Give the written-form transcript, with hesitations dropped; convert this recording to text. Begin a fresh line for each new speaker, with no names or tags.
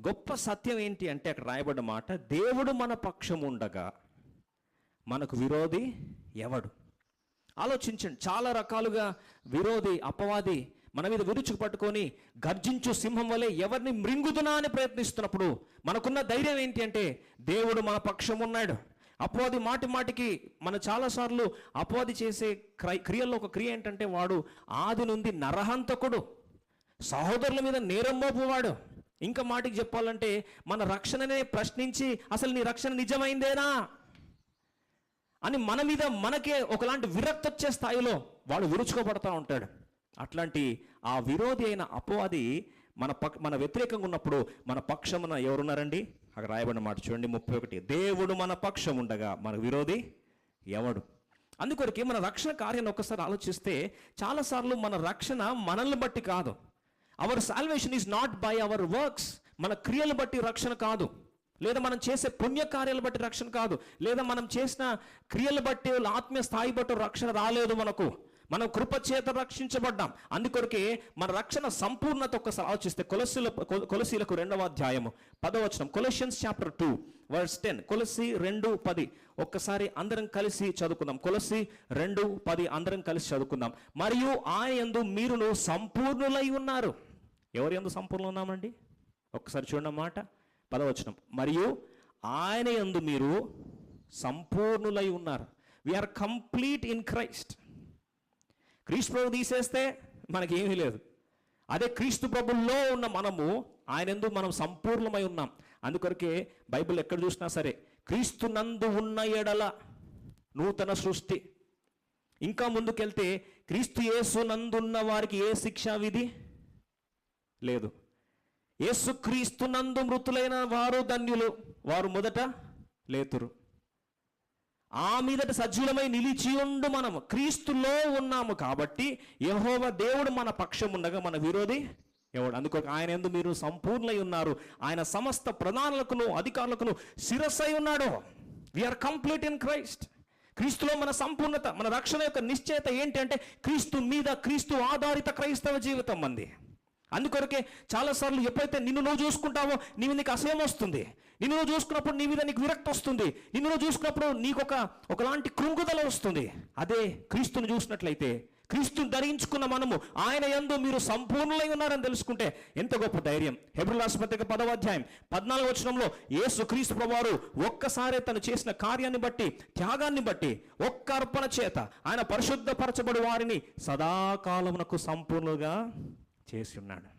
గొప్ప సత్యం ఏంటి అంటే అక్కడ రాయబడ్డ మాట, దేవుడు మన పక్షం ఉండగా మనకు విరోధి ఎవడు? ఆలోచించండి. చాలా రకాలుగా విరోధి, అపవాది మన మీద విరుచుకు పట్టుకొని గర్జించు సింహం వలె ఎవరిని మృంగుదునా అని ప్రయత్నిస్తున్నప్పుడు మనకున్న ధైర్యం ఏంటి అంటే దేవుడు మన పక్షం ఉన్నాడు. అపవాది మాటి మాటికి మన చాలాసార్లు అపవాది చేసే క్రియల్లో ఒక క్రియ ఏంటంటే, వాడు ఆది నుండి నరహంతకుడు, సహోదరుల మీద నేరం మోపువాడు. ఇంకా మాటికి చెప్పాలంటే మన రక్షణనే ప్రశ్నించి అసలు నీ రక్షణ నిజమైందేనా అని మన మీద మనకే ఒకలాంటి విరక్తి వచ్చే స్థాయిలో వాడు విరుచుకోబడతా ఉంటాడు. అట్లాంటి ఆ విరోధి అయిన అపవాది మన వ్యతిరేకంగా ఉన్నప్పుడు మన పక్షమున ఎవరున్నారండి? అక్కడ రాయబడిన మాట చూడండి 31. దేవుడు మన పక్షం ఉండగా మన విరోధి ఎవడు? అందుకొరకే మన రక్షణ కార్యాన్ని ఒకసారి ఆలోచిస్తే చాలాసార్లు మన రక్షణ మనల్ని బట్టి కాదు. Our salvation is not by our works. మన క్రియలు బట్టి రక్షణ కాదు, లేదా మనం చేసే పుణ్యకార్యాలు బట్టి రక్షణ కాదు, లేదా మనం చేసిన క్రియలు బట్టి ఆత్మీయ స్థాయి బట్టి రక్షణ రాలేదు మనకు. మనం కృపచేత రక్షించబడ్డాం. అందుకొరకే మన రక్షణ సంపూర్ణత ఒకసారి ఆలోచిస్తే కొలసీలకు 2వ అధ్యాయము 10వ వచనం, కొలసియన్స్ చాప్టర్ 2 వర్స్ 10. కొలసి 2:10 ఒక్కసారి అందరం కలిసి చదువుకుందాం. కొలసి 2:10 అందరం కలిసి చదువుకుందాం. మరియు ఆయన యందు మీరును సంపూర్ణులై ఉన్నారు. ఎవరి యందు సంపూర్ణ ఉన్నామండి? ఒక్కసారి చూడండి మాట 10వ వచనం, మరియు ఆయన యందు మీరు సంపూర్ణులై ఉన్నారు. We are complete in Christ. క్రీస్తు ప్రభు తీసేస్తే మనకేమీ లేదు. అదే క్రీస్తు ప్రభుల్లో ఉన్న మనము ఆయన యందు మనం సంపూర్ణమై ఉన్నాం. అందుకొరకే బైబిల్ ఎక్కడ చూసినా సరే క్రీస్తు నందు ఉన్న ఎడల నూతన సృష్టి. ఇంకా ముందుకెళ్తే క్రీస్తు యేసు నందున్న వారికి ఏ శిక్షా విధి లేదు. యేసు క్రీస్తు నందు మృతులైన వారు ధన్యులు, వారు మొదట లేతురు. ఆ మీదట సజీవులమై నిలిచి ఉండు మనము క్రీస్తులో ఉన్నాము కాబట్టి యెహోవా దేవుడు మన పక్షం ఉండగా మన విరోధి ఎవడు? అందుకొక ఆయన యందు మీరు సంపూర్ణై ఉన్నారు. ఆయన సమస్త ప్రధానులకును అధికారులకును శిరస్సై ఉన్నాడు. We are complete in Christ. క్రీస్తులో మన సంపూర్ణత, మన రక్షణ యొక్క నిశ్చయత ఏంటి అంటే క్రీస్తు మీద, క్రీస్తు ఆధారిత క్రైస్తవ జీవితం మంది. అందుకొరకే చాలాసార్లు ఎప్పుడైతే నిన్ను నువ్వు చూసుకుంటావో నీకు అసహ్యం వస్తుంది. నిన్ను నువ్వు చూసుకున్నప్పుడు నీ మీద నీకు విరక్తి వస్తుంది. నిన్ను నువ్వు చూసుకున్నప్పుడు నీకు ఒకలాంటి కృంగుదల వస్తుంది. అదే క్రీస్తుని చూసినట్లయితే, క్రీస్తుని ధరించుకున్న మనము ఆయన యందు మీరు సంపూర్ణులై ఉన్నారని తెలుసుకుంటే ఎంత గొప్ప ధైర్యం. హెబ్రీయుల రాసిన పత్రిక 10వ అధ్యాయం 14వ వచనంలో యేసు క్రీస్తు ప్రభువారు ఒక్కసారే తను చేసిన కార్యాన్ని బట్టి, త్యాగాన్ని బట్టి, ఒక్క అర్పణ చేత ఆయన పరిశుద్ధపరచబడి వారిని సదాకాలమునకు సంపూర్ణంగా చేసి ఉన్నాడు.